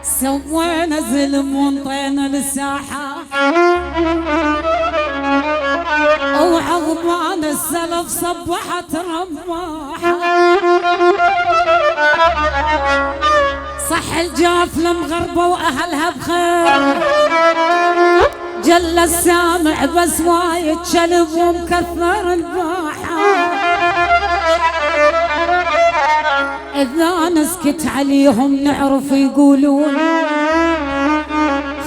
سوينا زلم وانطينا للساحة وعظمان السلف صبحت رماحة. صح الجاف المغربة وأهلها بخير، جل السامع بس وايد شلب ومكثر الباحة. إذا نسكت عليهم نعرف يقولون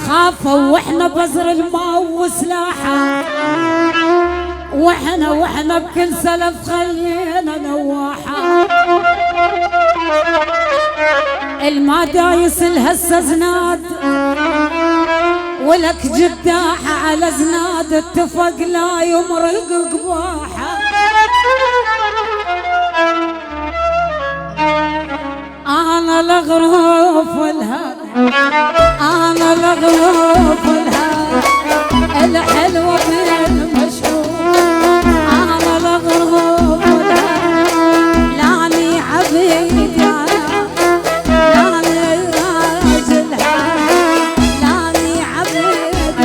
خافوا واحنا بزر الماء وسلاحة، واحنا بكل سلف خلينا نواحة. الما دايس الهسه زناد ولك جداحة على زناد، اتفق لا يمرق قباحة. أنا الغروف والهاد، أنا الغروف والهاد الحلوة بالمشهور. أنا الغروف والهاد لاني عبيد لاني راجل لاني عبيد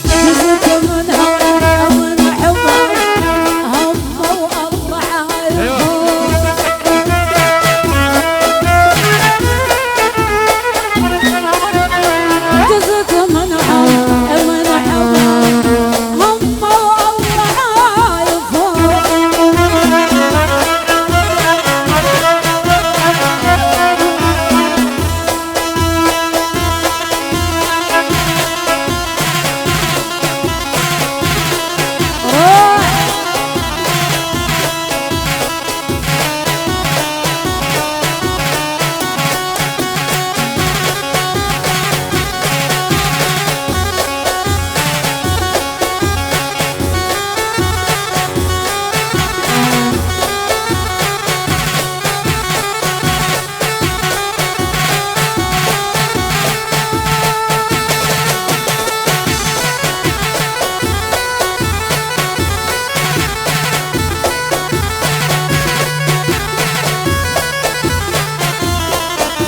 جزت منها من حبها هم وأربعة. جزت منها من حبها هم وأربعة يفوق.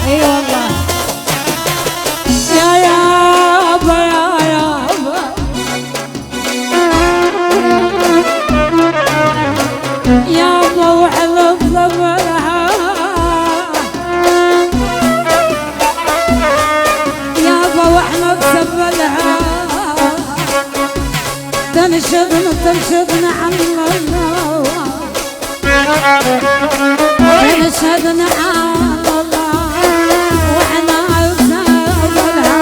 اي والله يا يابا يا يابا يابا وحلف ضمرها يابا واحنا بسبلها تنشدنا عن الله تنشدنا عن الله واحنا بسبلها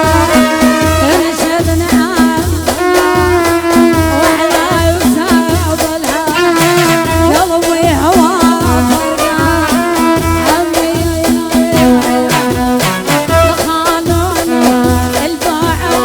تنشدنا عن الله واحنا بسبلها قلبي هوا فرقان عمي خانون الباعة.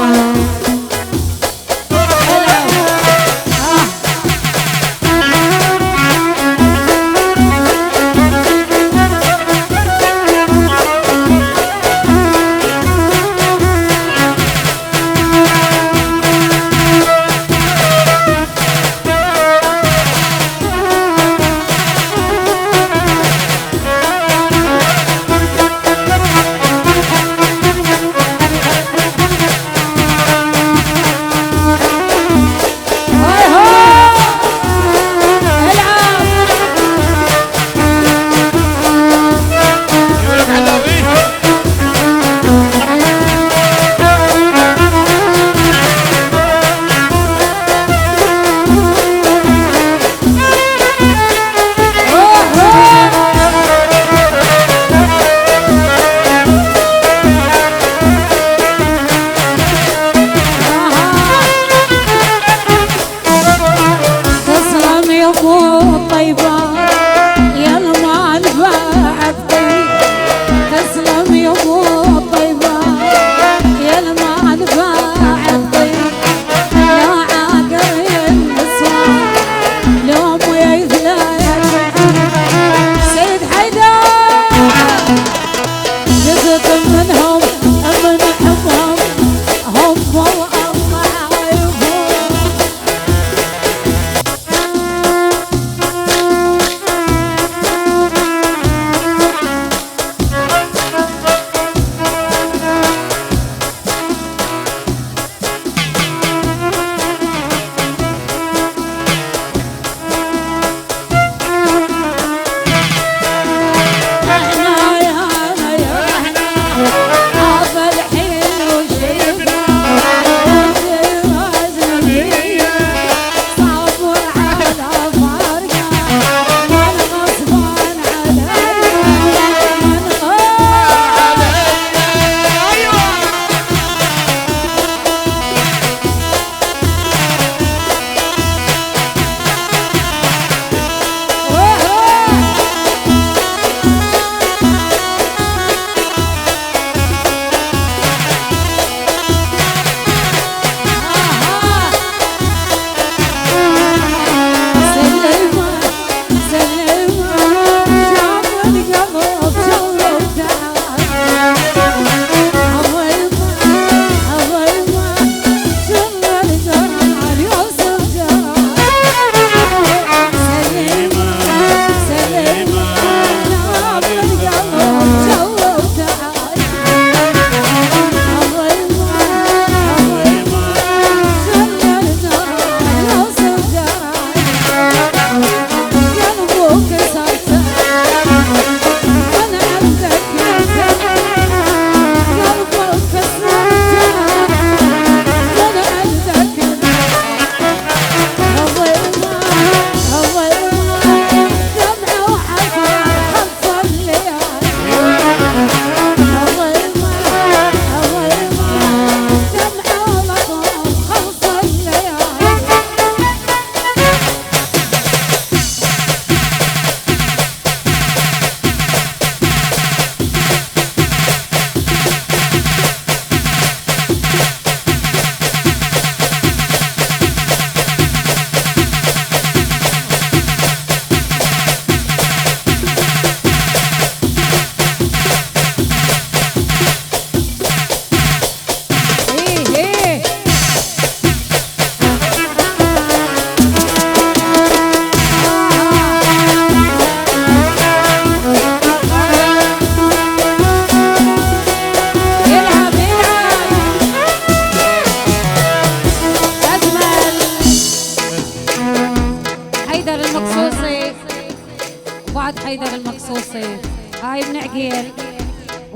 هاي ابن عقيل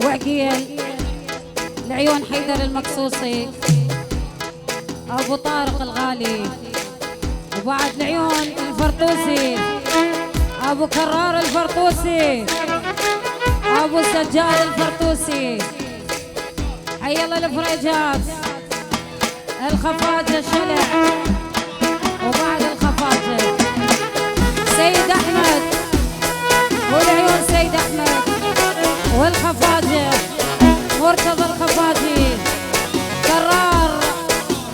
وعقيل لعيون حيدر المقصوصي ابو طارق الغالي، وبعد لعيون الفرطوسي ابو كرار الفرطوسي ابو سجاد الفرطوسي. حي الله الفريجات الخفاجه شلع، وبعد الخفاجه سيد احمد والعيون سيد احمد، والخفاجه مرتضى الخفاجي، كرار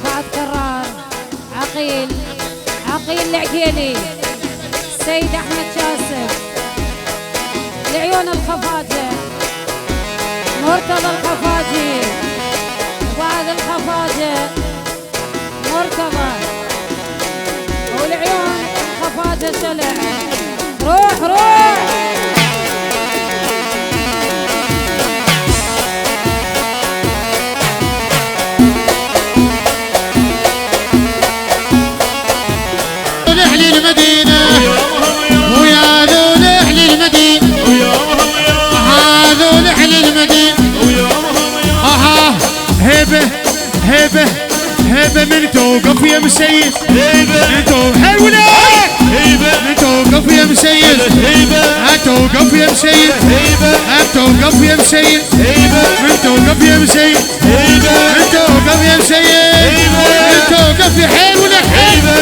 بعد كرار عقيل العقيلي سيد احمد شاسف، لعيون الخفاجه مرتضى الخفاجي، وبعد الخفاجه مرتضى والعيون خفاجه شلع. روح أهل المدينة ويا ذول أهل المدينة، هذول أهل المدينة. هيبة من توقف يا مسيد، من توقف يا مسيد، توقف يا مسيد، توقف يا مسيد، من توقف يا مسيد، من توقف يا مسيد، من توقف يا حلوة هيبة.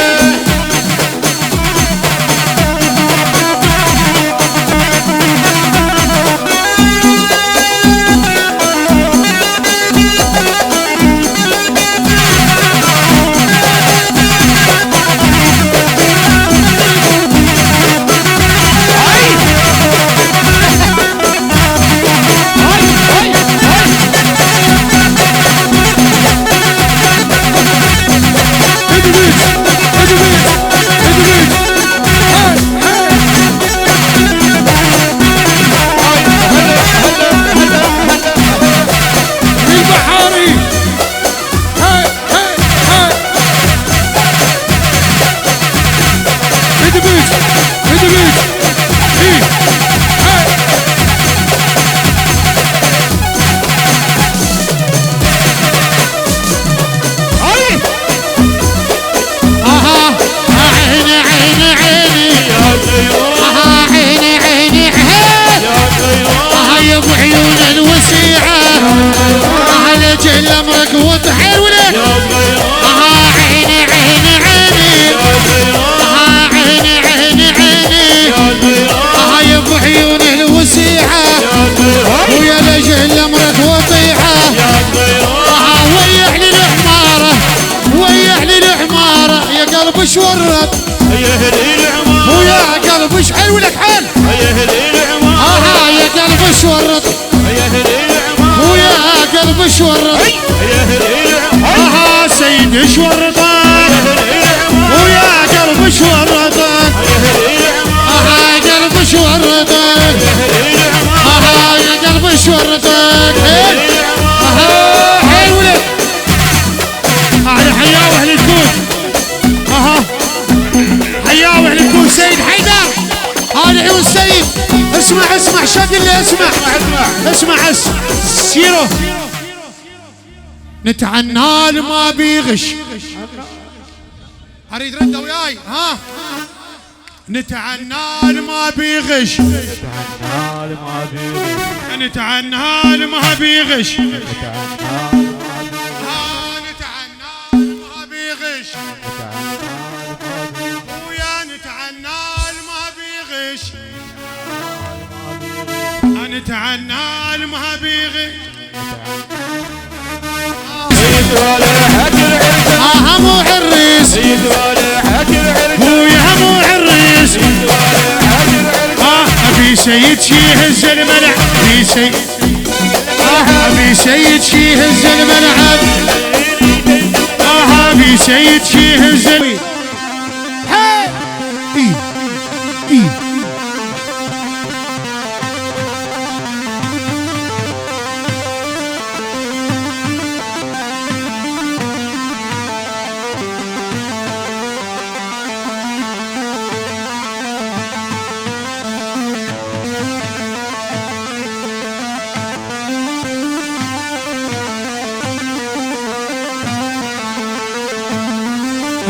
قلبش ورد ويا قلبش حلو لك حل يا قلبش ورد ويا قلبش ورد سيد شوردان ويا قلبش وردان قلبش وردان يا قلبش وردان حلو لك على حياه اهل الكوت حياه اهل الكوت سيد حيدر هذا عيون السيد اسمع شد اللي اسمع سيرو نتعنى ما بيغش اريد رده وياي نتعنى ما بيغش نتعنى ما بيغش ويا نتعنى ما بيغش نتعنى ما بيغش مو عريس ويا مو عريس ابي سيد شيهز الملعب ابي سيد ابي سيد شيهز الملعب ابي سيد شيهز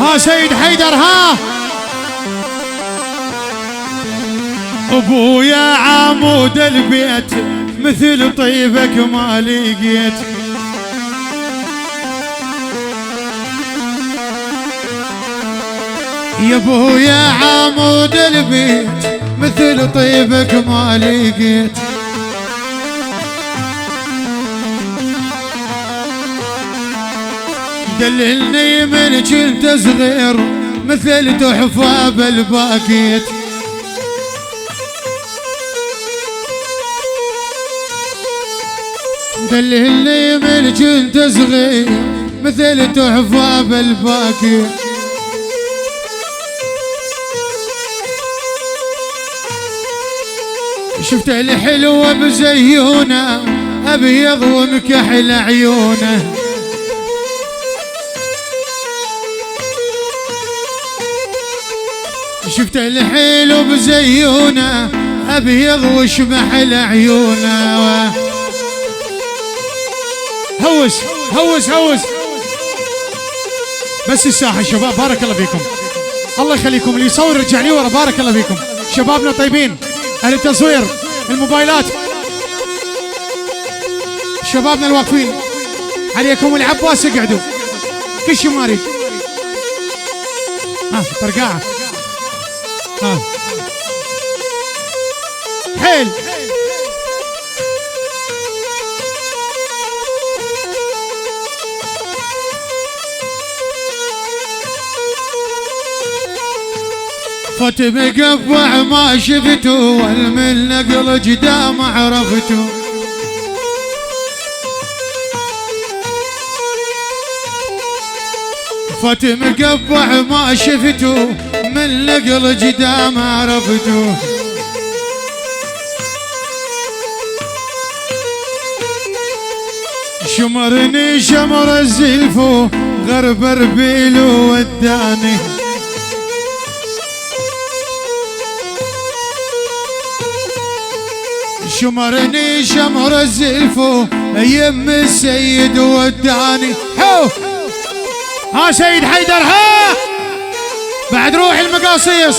ها سيد حيدر ها. ابويا عمود البيت مثل طيبك ما لقيت. يا ابويا عمود البيت مثل طيبك ما لقيت. دللني من كنت صغير مثل تحفة بالباكيت. دللني من كنت صغير مثل تحفة بالباكيت. شفت الحلوة بزيونة أبيض ومكحل عيونه. شفت الحلو بزيونه أبيض وشمحل عيونه. هوس هوس هوس بس الساحة شباب بارك الله فيكم. الله يخليكم اللي يصور رجع لي ورا بارك الله فيكم. شبابنا طيبين أهل التصوير الموبايلات شبابنا الواقفين عليكم العباس اقعدوا كل شيء ما اريد. ترقاعة حيل فت مقبع ما شفته والمن نقل جدام عرفته. فت مقبع ما شفته من نقل جدام عرفته. شمرني شمر الزلفو غرب ربيلو وداني. شمرني شمر الزلفو يم السيد وداني. حو ها سيد حيدر ها بعد روح المقاصيص.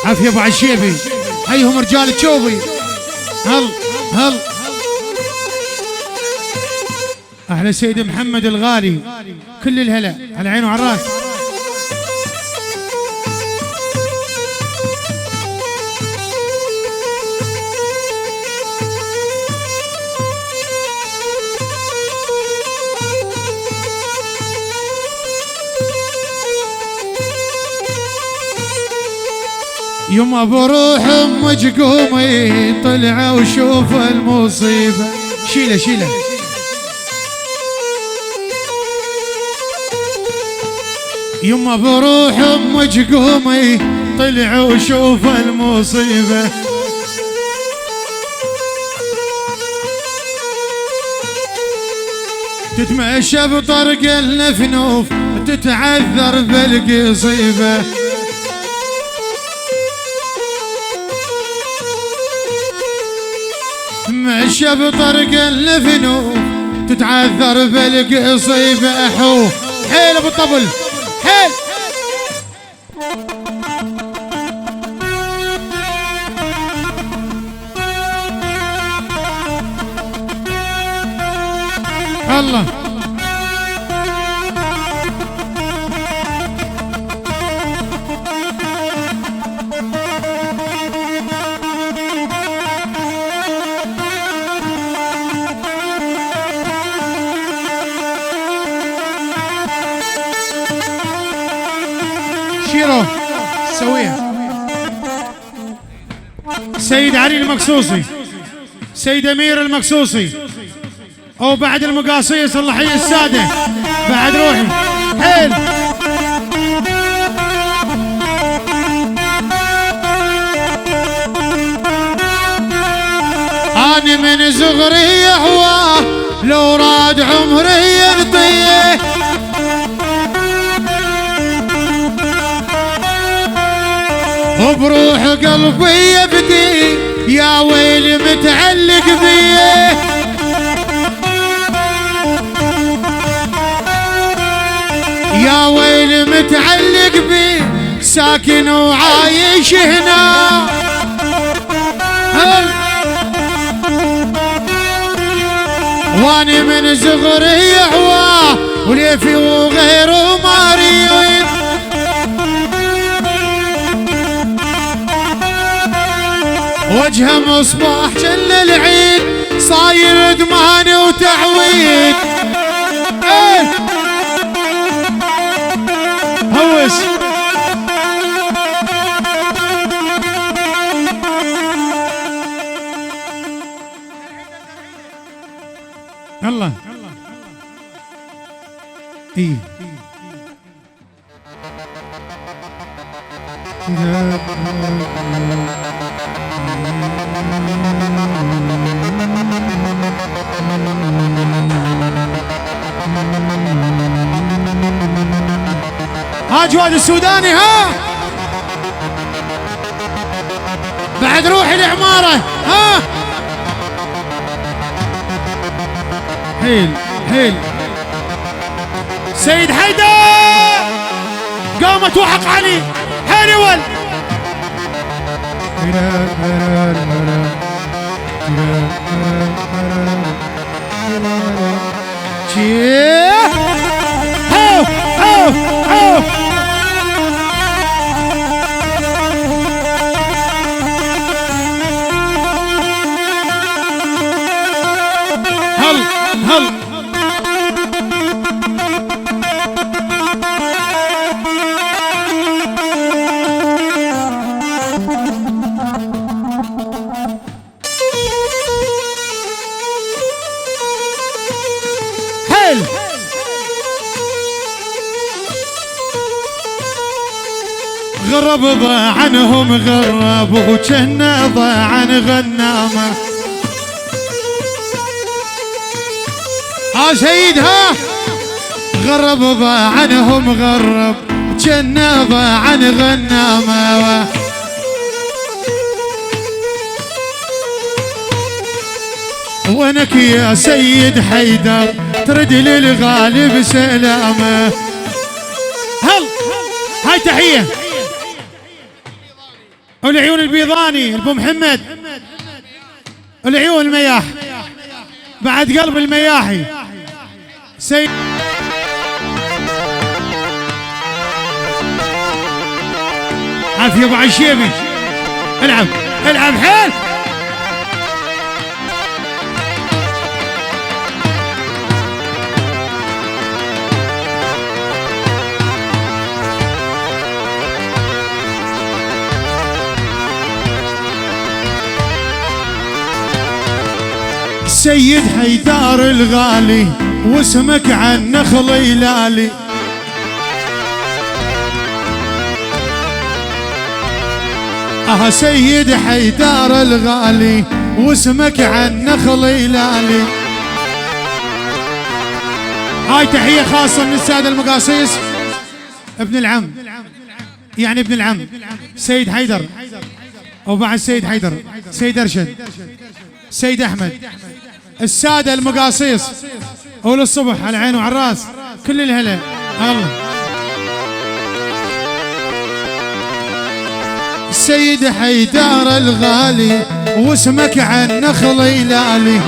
عافية ابو عشيبي هيهم رجال تشوبي. هل هل اهلا سيد محمد الغالي كل الهلا على عينه وعلى الراس. يما بروح امك قومي طلع وشوف المصيبة. شيله شيله يما بروح امك قومي طلع وشوف المصيبة. تتمشى بطرق النفنوف تتعذر بالقصيبة. تتمشى بطرق النفنوف تتعذر بالقصيبة. حو حيل ابو الطبل حيل. الله شيرو سويها. سيد علي المقصوصي سيد امير المقصوصي او بعد المقاصيص الله حي الساده بعد روحي حيل. اني من صغري هواه لو راد عمري ينطيه. وبروح قلبي يبدي يا ويل متعلق بيه يا ويل متعلق بيه ساكن وعايش هنا واني من صغري يهواه وليفي وغيره ما اريد وجهه مصباح جل العيد صاير دمان وتعويد هوس يلا ايه ها جواد السوداني ها بعد روح العمارة ها حيل حيل سيد حيدر قامت وحق علي حيل ول هل حيل غرب ضاع عنهم غرب وجنة ضاع عن غنامة سيدها غرب ضاع عنهم غرب جنة ضاع عن غنامة وينك يا سيد حيدر ترد للغالب سلامة هل هاي تحية والعيون البيضاني ابو محمد العيون المياح بعد قلب المياحي سيد عافية ابو عشيبي العب العب حيل سيد حيدار الغالي واسمك عن نخل هلالي سيد حيدار الغالي واسمك عن نخل هلالي هاي تحية خاصة من السادة المقاصيص ابن العم يعني ابن العم سيد حيدر وبعد سيد حيدر سيد أرشد سيد أحمد السادة المقاصيص أول الصبح على العين وعلى الراس كل الهلا الله سيد حيدار الغالي واسمك عن نخل هلالي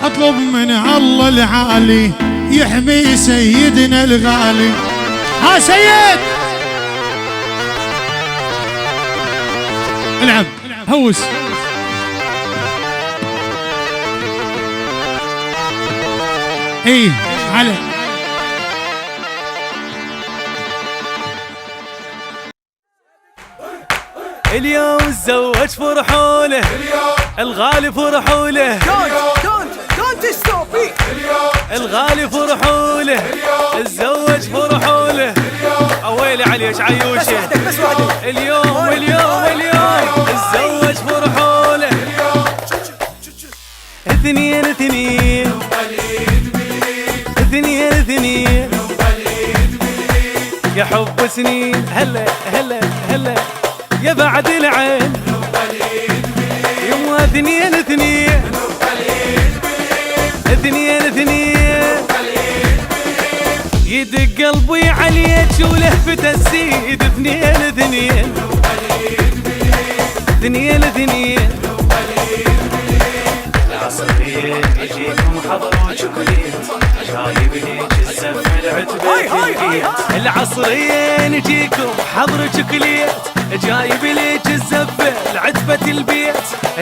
اطلب من الله العالي يحمي سيدنا الغالي ها سيد العب هوس ايه علي اليوم تزوج فرحوا له الغالي فرحوا له الغالي فرحوا له تزوج فرحوا له اويلي عليك عيوشه اليوم تزوج فرحوا له اثنين الحب سنين هلا هلا هلا يا بعد العين يما اثنين اثنين اثنين اثنين يدق قلبي عليك ولهفة السيد اثنين اثنين اثنين اثنين العصريين يجيكم حضروا شوكوليت جايب ليك الزف العتبة العصريين يجيكم حضروا شوكوليت جايب ليك الزف العتبة البيت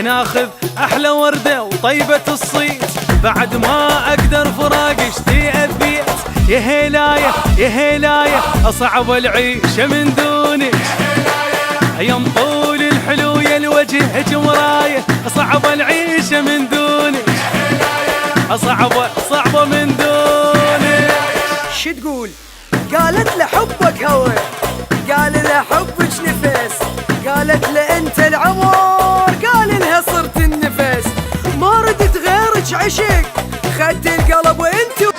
ناخذ احلى وردة وطيبة الصيت بعد ما اقدر فراق اشتي اذيت يا هلاية يا هلاية اصعب العيشة من دونك يا مطول الحلو يا الوجه مراية صعب العيشة من دونك صعبة من دونك شو تقول؟ قالت له حبك هوى قال لها حبك نفس قالت له انت العمر قال لها صرت النفس ما ردت غيرك عشق خدت القلب وانت